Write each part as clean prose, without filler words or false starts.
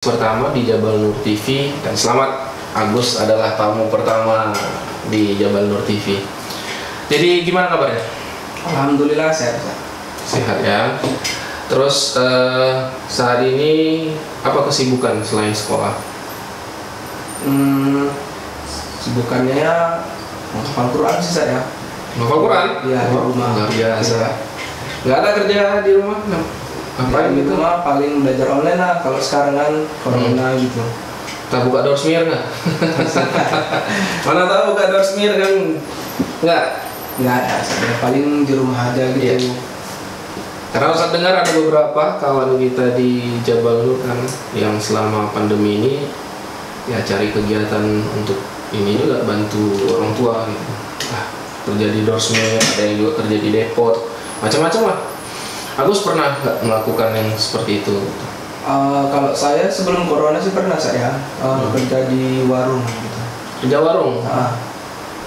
Pertama di Jabal Nur TV, dan selamat, Agus adalah tamu pertama di Jabal Nur TV. Jadi gimana kabarnya? Alhamdulillah sehat. Sehat ya. Terus saat ini apa kesibukan selain sekolah? Sibukannya ya menghafal Quran sih saya. Menghafal Quran? Iya, di rumah. Luar biasa. Ya. Nggak ada kerja di rumah? Apa gitu mah paling belajar online lah kalau sekarang kan corona gitu. Tak buka Doorsmeer nggak? Mana tahu buka Doorsmeer kan? Nggak ada, saya paling di rumah aja gitu. Iya. Karena Ustaz dengar ada beberapa kawan kita di Jabal Nur kan yang selama pandemi ini ya cari kegiatan untuk ini juga bantu orang tua gitu. Kerja di Doorsmeer, ada yang juga kerja di depot, macam-macam lah. Agus pernah nggak melakukan yang seperti itu? Kalau saya sebelum corona sih pernah saya kerja di warung gitu. Kerja warung?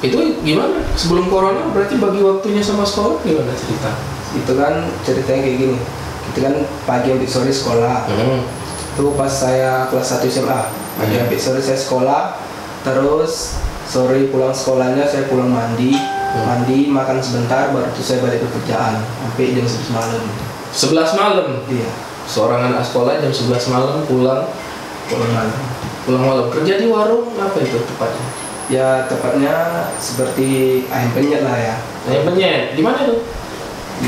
Itu gimana? Sebelum corona berarti bagi waktunya sama sekolah gimana cerita? Itu kan ceritanya kayak gini. Itu kan pagi sampai sore sekolah. Itu pas saya kelas 1 SMA. Pagi sampai sore saya sekolah. Terus sore pulang sekolahnya saya pulang mandi, makan sebentar, baru itu saya balik ke kerjaan sampai jam 11 malam. 11 malam? Iya. Seorang anak sekolah jam 11 malam pulang malam. Pulang malam. Kerja di warung apa itu tepatnya? Ya tepatnya seperti ayam penyet lah ya. Ayam penyet? Di mana tuh?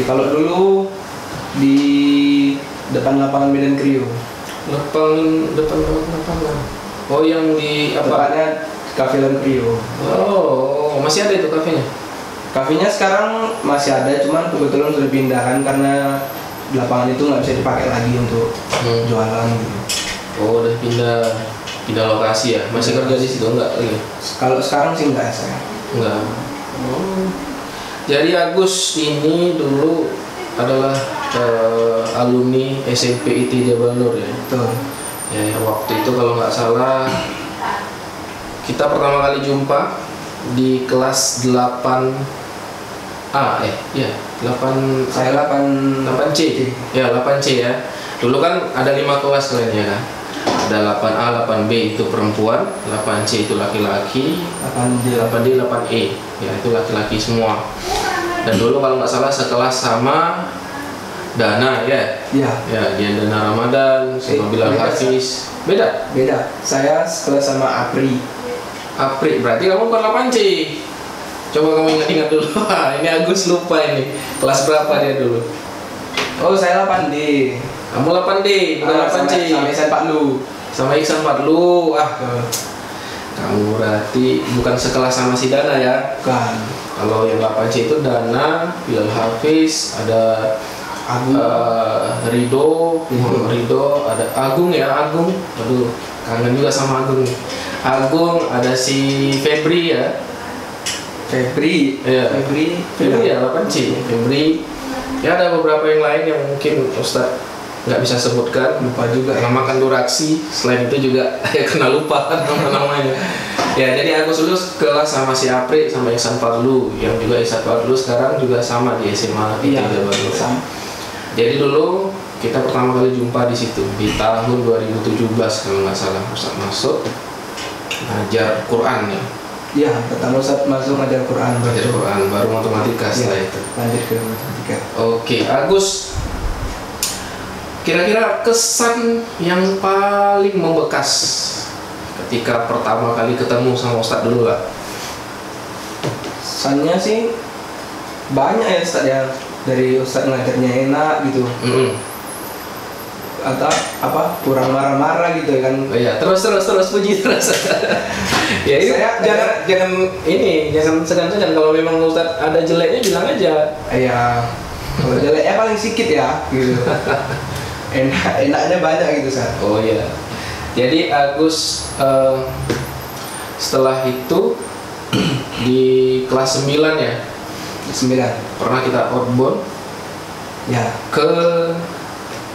Kalau dulu di depan lapangan Medan Krio. Depan lapangan. Oh, yang di apa? Tepatnya Cafe Lan Krio. Oh, masih ada itu kafenya? Kafenya sekarang masih ada, cuman kebetulan sudah pindahan karena lapangan itu nggak bisa dipakai lagi untuk jualan gitu. Oh, udah pindah lokasi ya? Masih kerja di situ enggak lagi? Kalau sekarang sih enggak saya. Enggak. Oh. Jadi Agus ini dulu adalah alumni SMP IT Jabal Nur ya? Betul. Ya, waktu itu kalau nggak salah kita pertama kali jumpa di kelas 8A ya, 8 saya 8C. Ya, 8C ya. Dulu kan ada 5 kelas kalian ya kan? Ada 8A, 8B itu perempuan, 8C itu laki-laki, 8D, 8E ya itu laki-laki semua. Dan dulu kalau nggak salah sekelas sama Dana ya? Iya. Ya, dia Dana Ramadan, sama Bilal Hafiz. Beda? Beda. Saya sekelas sama Apri. Apri, berarti kamu bukan 8C. Coba kamu ingat-ingat dulu. Ini Agus lupa ini. Kelas berapa dia dulu? Oh, saya 8D. Kamu 8D, bukan 8C. Sama Ihsan Paklu. Sama Ihsan Paklu. Kamu berarti bukan sekelas sama si Dana ya? Bukan. Kalau yang 8C itu Dana, Bilal Hafiz, ada Agung, Rido, ada Agung ya, Agung. Aduh, kangen juga sama Agung. Agung, ada si Febri ya. Febri Ya, Febri ya 8C. Febri. Ya ada beberapa yang lain yang mungkin Ustaz nggak bisa sebutkan, lupa juga karena makan durasi. Selain itu juga kena lupa nama-namanya. Ya, jadi Agus dulu kelas sama si Apri sama Ihsan Fadlu, yang juga Ihsan Fadlu sekarang juga sama di SMA IT Jabal Nur. Jadi dulu kita pertama kali jumpa di situ di tahun 2017 kalau nggak salah Ustaz masuk ngajar Quran ya. Iya, pertama Ustaz masuk ngajar Quran. Ngajar Quran, baru matematika setelah itu. Lanjut ke matematika. Oke, Agus. Kira-kira kesan yang paling membekas ketika pertama kali ketemu sama Ustaz dulu lah. Kesannya sih banyak ya Ustaz ya. Dari Ustaz ngajarnya enak gitu. Atau apa kurang marah-marah gitu kan. Oh iya, terus puji terus. Ya ini jangan segan-segan, kalau memang Ustaz ada jeleknya bilang aja. Iya. Kalau jeleknya paling sedikit ya gitu. Enaknya banyak gitu Ustaz. Oh iya. Jadi Agus setelah itu di kelas 9 ya. 9 pernah kita outbound ya ke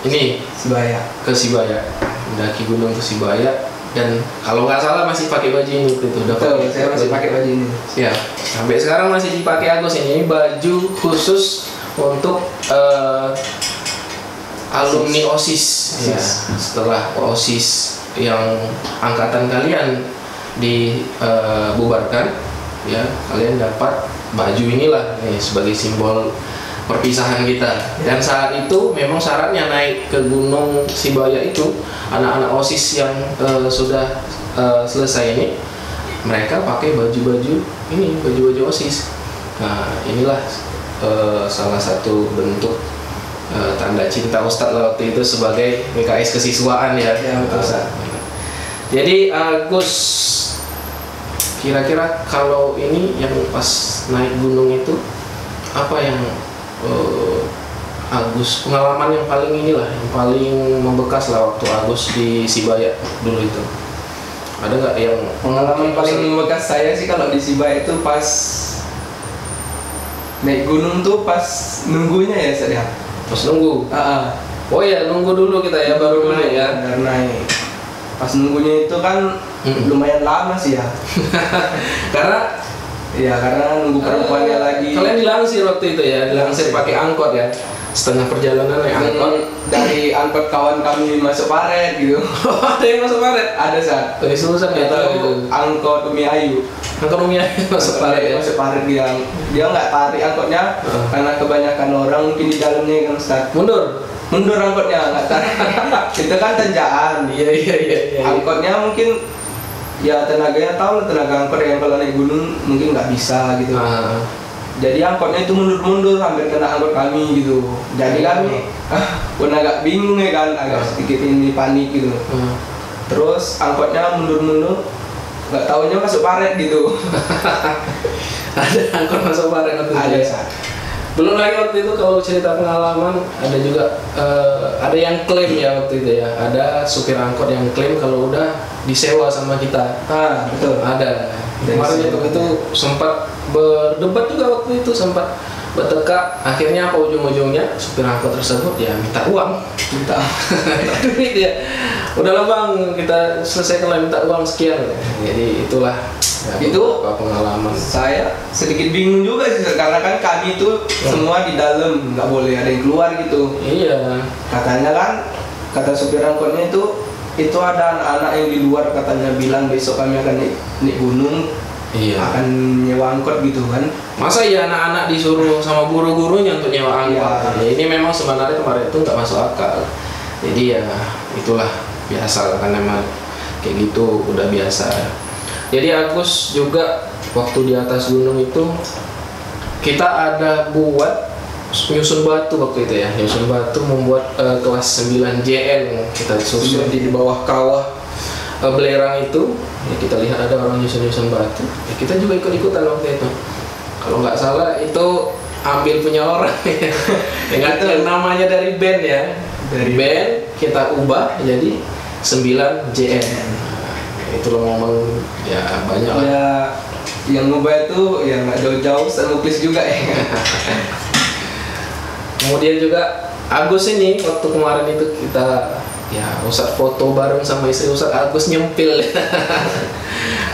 ini ke Sibaya, mendaki gunung ke Sibaya, dan kalau nggak salah masih pakai baju ini itu. Betul, saya masih pakai baju ini ya, sampai sekarang masih dipakai Agus. Ini baju khusus untuk alumni OSIS ya, setelah OSIS yang angkatan kalian dibubarkan, ya kalian dapat baju inilah sebagai simbol perpisahan kita. Dan saat itu memang syaratnya naik ke Gunung Sibaya itu, anak-anak OSIS yang sudah selesai ini, mereka pakai baju-baju ini, baju-baju OSIS. Nah inilah salah satu bentuk tanda cinta Ustadz waktu itu sebagai MKS kesiswaan ya. Betul, Ustadz. Jadi Gus, kira-kira kalau ini yang pas naik gunung itu apa yang Agus, pengalaman yang paling inilah, yang paling membekas lah waktu Agus di Sibaya dulu itu? Ada nggak yang Pengalaman paling membekas saya sih kalau di Sibaya itu pas naik gunung tuh, pas nunggunya ya saya. pas nunggu? Oh ya, nunggu dulu kita ya, baru naik ya. Baru naik. Pas nunggunya itu kan lumayan lama sih ya. karena nunggu perempuannya lagi. Kalian dilansir waktu itu ya, dilansir pakai angkot ya, setengah perjalanan naik angkot. Dari angkot kawan kami masuk Paret gitu. Ada yang masuk Paret? Ada saat. Dari Sulsel nggak tahu gitu. Angkot Umi Ayu. Angkot Umi Ayu masuk Paret ya. Masuk Paret dia nggak tarik angkotnya karena kebanyakan orang mungkin di dalamnya kan Ustaz. Mundur angkotnya, nggak tarik. Itu kan tanjakan. Iya. Angkotnya mungkin ya tenaganya tahu lah, tenaga angkot yang kalau naik gunung mungkin nggak bisa gitu. Jadi angkotnya itu mundur hampir kena angkot kami gitu. Jadi kami pun agak bingung ya kan, agak sedikit ini panik gitu. Terus angkotnya mundur, nggak taunya masuk Paret gitu. Ada angkot masuk Paret waktu itu. Ada. Belum lagi waktu itu kalau cerita pengalaman, ada juga ada yang klaim ya waktu itu ya, ada supir angkot yang klaim kalau udah disewa sama kita. Betul. Ada. Kemarin itu sempat berdebat juga waktu itu, sempat bertekak. Akhirnya apa ujung-ujungnya supir angkot tersebut ya minta uang, minta duit ya. Udahlah bang, kita selesaikan lah, minta uang sekian. Jadi itulah. Ya, itu pengalaman. Saya sedikit bingung juga sih karena kan kami itu semua di dalam, nggak boleh ada yang keluar gitu. Iya. Katanya kan, kata supir angkotnya itu ada anak-anak yang di luar katanya bilang besok kami akan naik gunung. Iya. Akan nyewa angkot gitu kan. Masa ya anak-anak disuruh sama guru-gurunya untuk nyewa angkot? Ya, ini memang sebenarnya kemarin itu nggak masuk akal. Jadi ya itulah biasa kan, memang kayak gitu udah biasa. Jadi Agus juga waktu di atas gunung itu kita ada buat nyusun batu waktu itu ya, nyusun batu membuat kelas 9 JN, kita susun di bawah kawah belerang itu ya, kita lihat ada orang nyusun batu ya, kita juga ikut-ikutan waktu itu. Kalau nggak salah itu ambil punya orang ya. Yang namanya dari band ya, dari band kita ubah jadi 9 JN. Itu lo ngomong ya banyak lah ya, yang ngubah itu ya nggak jauh-jauh Nuklis juga ya. Kemudian juga Agus ini waktu kemarin itu kita ya Ustadz foto bareng sama istri Ustadz, Agus nyempil.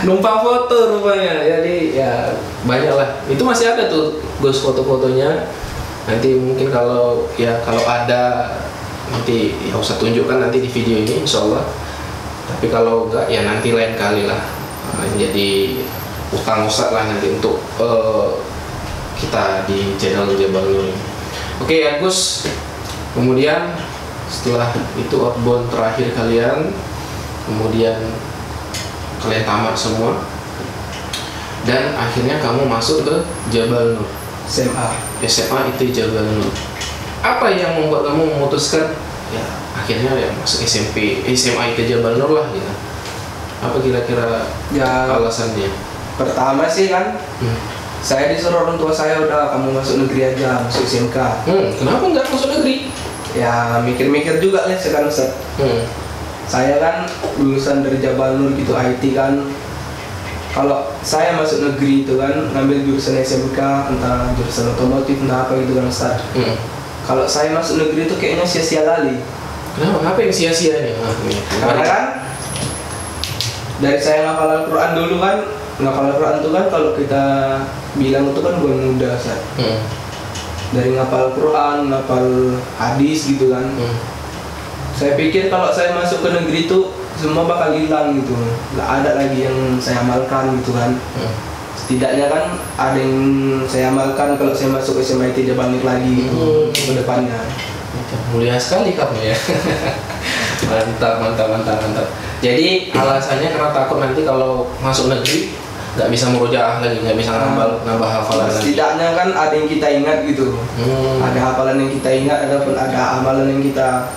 Numpang foto rupanya. Jadi ya banyak lah, itu masih ada tuh Gus foto-fotonya. Nanti mungkin kalau ada nanti ya Ustadz tunjukkan nanti di video ini insyaallah. Tapi kalau enggak ya nanti lain kali lah. Jadi utang Ustadz lah nanti untuk kita di channel Jabal Nur. Oke Agus, kemudian setelah itu outbound terakhir kalian, kemudian kalian tamat semua dan akhirnya kamu masuk ke Jabal Nur. SMA itu Jabal Nur. Apa yang membuat kamu memutuskan ya akhirnya ya masuk SMA ke Jabal Nur lah gitu? Apa kira-kira ya, alasannya? Pertama sih kan saya disuruh orang tua saya, udah kamu masuk negeri aja, masuk SMK. Kenapa nggak masuk negeri? Ya mikir-mikir juga lah sekarang Ustaz. Saya kan lulusan dari Jabal Nur gitu, IT kan. Kalau saya masuk negeri itu kan ngambil jurusan SMK, entah jurusan otomotif, entah apa gitu kan Ustaz. Kalau saya masuk negeri itu kayaknya sia-sia kali. Kenapa? Apa yang sia-sia nih? Karena kan dari saya ngafal Al-Quran dulu kan, ngafal Al-Quran itu kan kalau kita bilang itu kan bukan mudah Ustaz. Dari ngafal Al-Quran, ngafal hadis gitu kan. Saya pikir kalau saya masuk ke negeri itu semua bakal hilang gitu, nggak ada lagi yang saya amalkan gitu kan. Setidaknya kan ada yang saya amalkan kalau saya masuk SMA IT Jabal Nur lagi gitu ke depannya. Mulia sekali kamu ya. Mantap. Jadi alasannya karena takut nanti kalau masuk negeri nggak bisa murojaah lagi, nggak bisa nambah hafalan lagi. Setidaknya kan ada yang kita ingat gitu. Ada hafalan yang kita ingat, ada amalan yang kita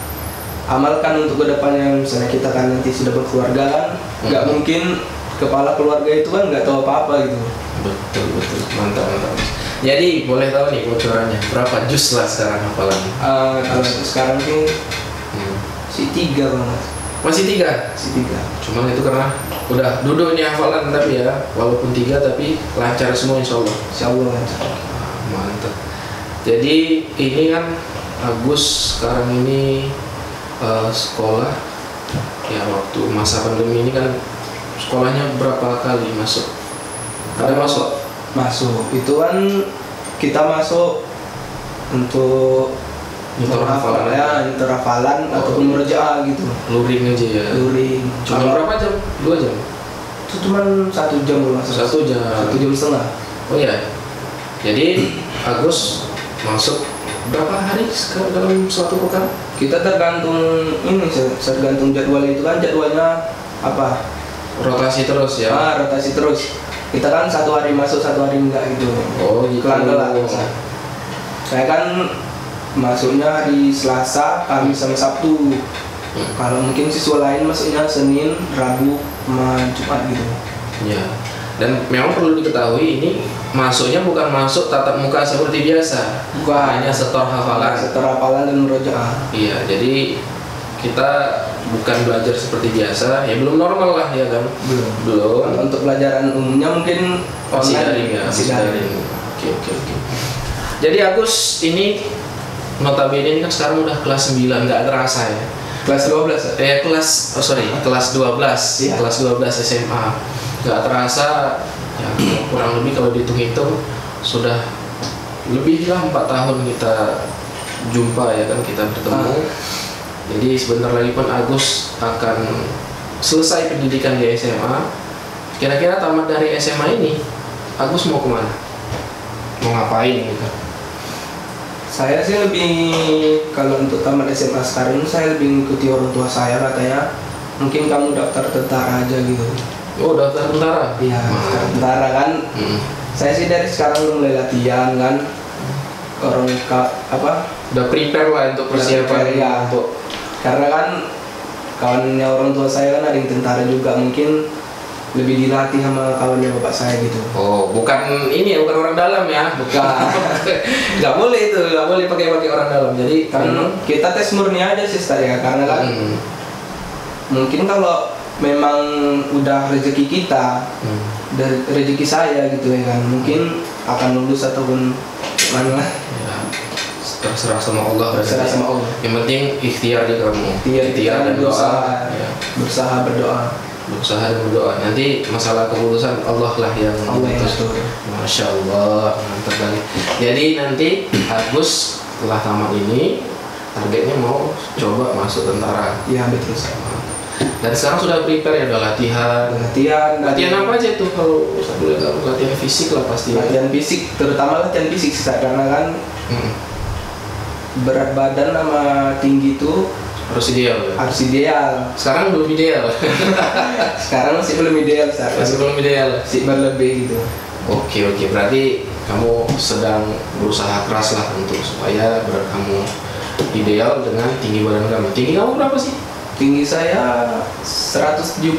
amalkan untuk kedepannya. Misalnya kita kan nanti sudah berkeluarga kan, nggak mungkin kepala keluarga itu kan nggak tahu apa-apa gitu. Betul, mantap. Jadi boleh tahu nih bocorannya berapa juz lah sekarang hafalan? Kalau sekarang sih si 3 banget. Masih 3? Si 3. Cuman itu karena udah duduk nih hafalan, tapi ya walaupun 3 tapi lancar semua insya Allah. Insya Allah lancar. Mantap. Jadi ini kan Agus sekarang ini sekolah ya, waktu masa pandemi ini kan sekolahnya berapa kali masuk? Ada masuk itu kan kita masuk untuk hafalan ya, hafalan ataupun murojaah gitu. Luring aja ya. Luring. Cuma berapa jam? 2 jam? Itu cuma 1 jam loh. 1 jam. 1 jam setengah. Oh ya. Jadi Agus masuk berapa hari dalam suatu pekan? Kita tergantung jadwal itu kan, jadwalnya apa? Rotasi terus ya. Rotasi terus. Kita kan 1 hari masuk, 1 hari enggak gitu. Oh gitu. Kelang-kelang. Saya kan masuknya hari Selasa, Kamis sama Sabtu. Kalau mungkin siswa lain masuknya Senin, Rabu, sama Jumat gitu. Ya. Dan memang perlu diketahui ini masuknya bukan masuk tatap muka seperti biasa. Bukan. Hanya setor hafalan. Setor hafalan dan murojaah. Iya, jadi kita bukan belajar seperti biasa, ya belum normal lah ya kan? Belum. Kalau untuk pelajaran umumnya mungkin Masih online, daring ya, masih daring. Oke. Jadi Agus ini notabene ini kan sekarang udah kelas 9, nggak terasa ya. Kelas 12 ya? Kelas 12. Iya. Kelas 12 SMA. Nggak terasa ya, kurang lebih kalau dihitung-hitung sudah lebih lah 4 tahun kita jumpa ya kan, kita bertemu. Jadi sebentar lagi pun Agus akan selesai pendidikan di SMA. Kira-kira tamat dari SMA ini Agus mau kemana? Mau ngapain gitu? Saya sih lebih, kalau untuk tamat SMA sekarang saya lebih mengikuti orang tua saya, katanya mungkin kamu daftar tentara aja gitu. Oh, daftar tentara? Iya, daftar tentara kan. Saya sih dari sekarang udah mulai latihan kan. Udah prepare lah untuk persiapan ya. untuk. Karena kan kawannya orang tua saya kan ada yang tentara juga, mungkin lebih dilatih sama kawannya bapak saya gitu. Oh, bukan ini ya, bukan orang dalam ya? Bukan. Nggak boleh itu, nggak boleh pakai orang dalam. Jadi kan kita tes murni aja sih ya, karena kan mungkin kalau memang udah rezeki kita, dari rezeki saya gitu ya kan, mungkin akan lulus ataupun mana. Ya, terserah sama Allah. Terserah sama Allah. Yang penting ikhtiar di kamu. Ikhtiar dan doa. Ya. Berusaha berdoa. Nanti masalah kelulusan Allah lah yang menentukan. Masya Allah, mantap banget. Jadi nanti Agus setelah tamat ini targetnya mau coba masuk tentara. Iya betul. Dan sekarang sudah prepare ya, udah latihan apa aja tuh kalau latihan fisik lah pasti. Latihan fisik, terutama latihan fisik karena kan berat badan sama tinggi itu harus ideal ya? Harus ideal. Sekarang belum ideal. Sekarang masih belum ideal. Masih belum ideal. Masih berlebih gitu. Oke, berarti kamu sedang berusaha keras lah untuk supaya berat kamu ideal dengan tinggi badan kamu. Tinggi kamu berapa sih? Tinggi saya 174.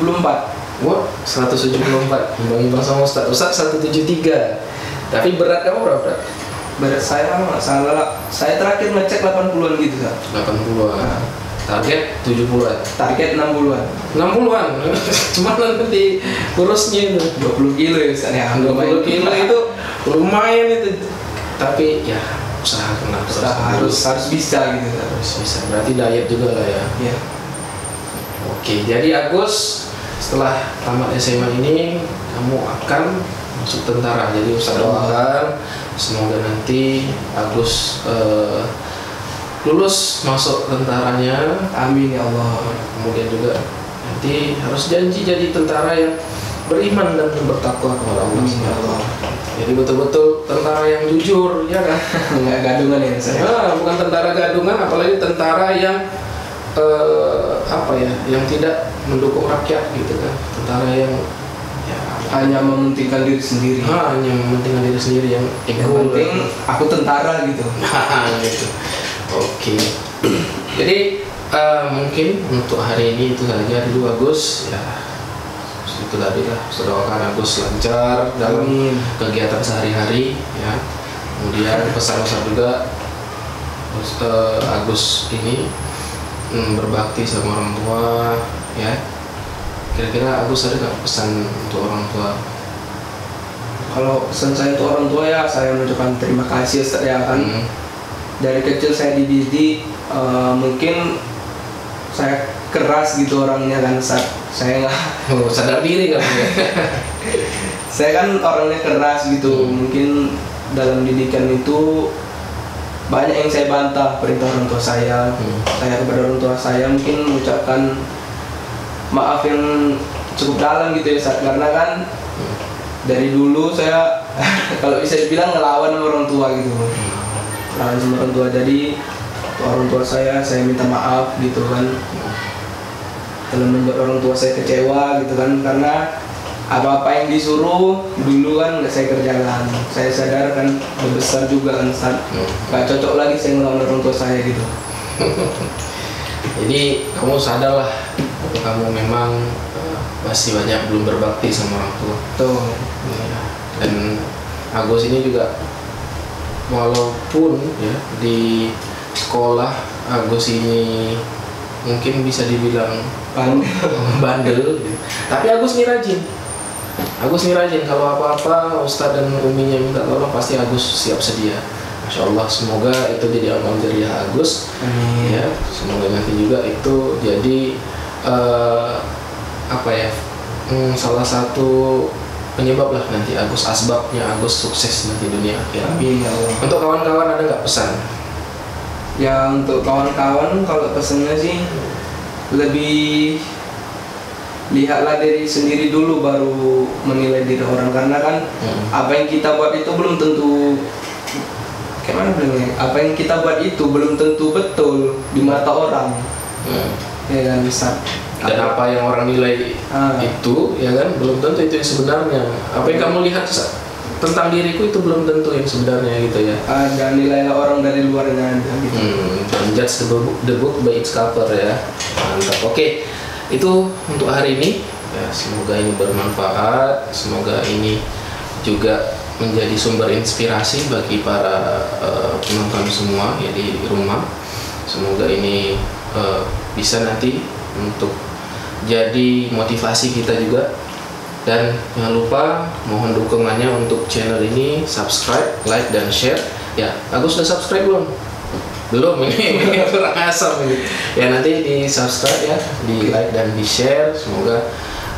Wah, 174. Imbang-imbang sama Ustaz 173. Tapi berat kamu berapa? Berat saya nggak salah. Saya terakhir ngecek 80-an gitu, Kak. 80-an. Target 70-an. Target 60-an. 60-an. Cuma nanti kurusnya itu 20 kilo ya, Ustaz ya. 20 kilo itu lumayan itu. Tapi ya usahakan harus bisa gitu, harus bisa. Berarti diet juga lah ya. Iya. Oke, jadi Agus setelah tamat SMA ini kamu akan masuk tentara. Jadi Ustaz doakan semoga nanti Agus lulus masuk tentaranya. Amin ya Allah. Kemudian juga nanti harus janji jadi tentara yang beriman dan bertakwa kepada Allah SWT. Jadi betul-betul tentara yang jujur, ya kan? Nggak gadungan ya saya. Nah, bukan tentara gadungan, apalagi tentara yang yang tidak mendukung rakyat gitu kan. Tentara yang hanya mementingkan diri sendiri. Hanya mementingkan diri sendiri, yang Yang penting aku tentara gitu. gitu. Oke. Jadi mungkin untuk hari ini itu saja dulu Agus. Ya, itu tadi lah, doakan Agus lancar dalam kegiatan sehari-hari ya. Kemudian pesan-pesan juga Agus ini berbakti sama orang tua ya. Kira-kira Agus ada nggak pesan untuk orang tua? Kalau pesan saya untuk orang tua ya, saya mengucapkan terima kasih Ustaz ya kan. Dari kecil saya dididik, mungkin saya keras gitu orangnya kan, saya nggak sadar diri kan ya. Saya kan orangnya keras gitu. Mungkin dalam didikan itu banyak yang saya bantah perintah orang tua saya. Saya kepada orang tua saya mungkin mengucapkan maaf yang cukup dalam gitu ya Ustaz, karena kan dari dulu saya kalau bisa dibilang ngelawan sama orang tua gitu, ngelawan sama orang tua. Jadi orang tua saya minta maaf gitu kan, telah membuat orang tua saya kecewa gitu kan, karena apa-apa yang disuruh dulu kan nggak saya kerjakan. Saya sadar kan udah besar juga kan Ustaz, nggak cocok lagi saya ngelawan orang tua saya gitu. Jadi kamu sadarlah, kamu memang masih banyak belum berbakti sama orang tua. Tuh. Ya. Dan Agus ini juga walaupun ya di sekolah Agus ini mungkin bisa dibilang bandel gitu. Tapi Agus ini rajin. Kalau apa-apa Ustadz dan Uminya minta tolong, pasti Agus siap sedia. Masya Allah, semoga itu jadi amal jariah Agus. Ya, semoga nanti juga itu jadi salah satu penyebab lah nanti Agus, asbabnya Agus sukses nanti dunia akhirat. Amin ya Allah. Untuk kawan-kawan ada nggak pesan? Ya untuk kawan-kawan kalau pesannya sih lebih lihatlah diri sendiri dulu baru menilai diri orang, karena kan apa yang kita buat itu belum tentu apa yang kita buat itu belum tentu betul di mata orang. Ya kan bisa. Dan apa yang orang nilai itu ya kan belum tentu itu yang sebenarnya. Apa yang kamu lihat tentang diriku itu belum tentu yang sebenarnya gitu ya. Dan nilailah orang dari luarnya gitu. Don't judge the book by its cover ya. Mantap. Oke. Itu untuk hari ini ya, semoga ini bermanfaat, semoga ini juga menjadi sumber inspirasi bagi para penonton semua ya di rumah. Semoga ini bisa nanti untuk jadi motivasi kita juga. Dan jangan lupa mohon dukungannya untuk channel ini, subscribe, like, dan share ya. Agus sudah subscribe belum? Belum, ini kurang asam ini. Ya nanti di subscribe ya, di like dan di share. Semoga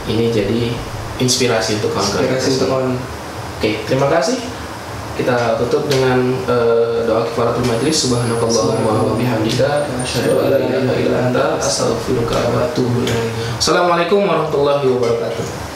ini jadi inspirasi untuk kawan-kawan. Oke, terima kasih. Kita tutup dengan doa kifaratul majlis. Subhanakallahumma wa bihamdika asyhadu an la ilaha illa anta astaghfiruka wa atubu ilaik. Assalamualaikum warahmatullahi wabarakatuh.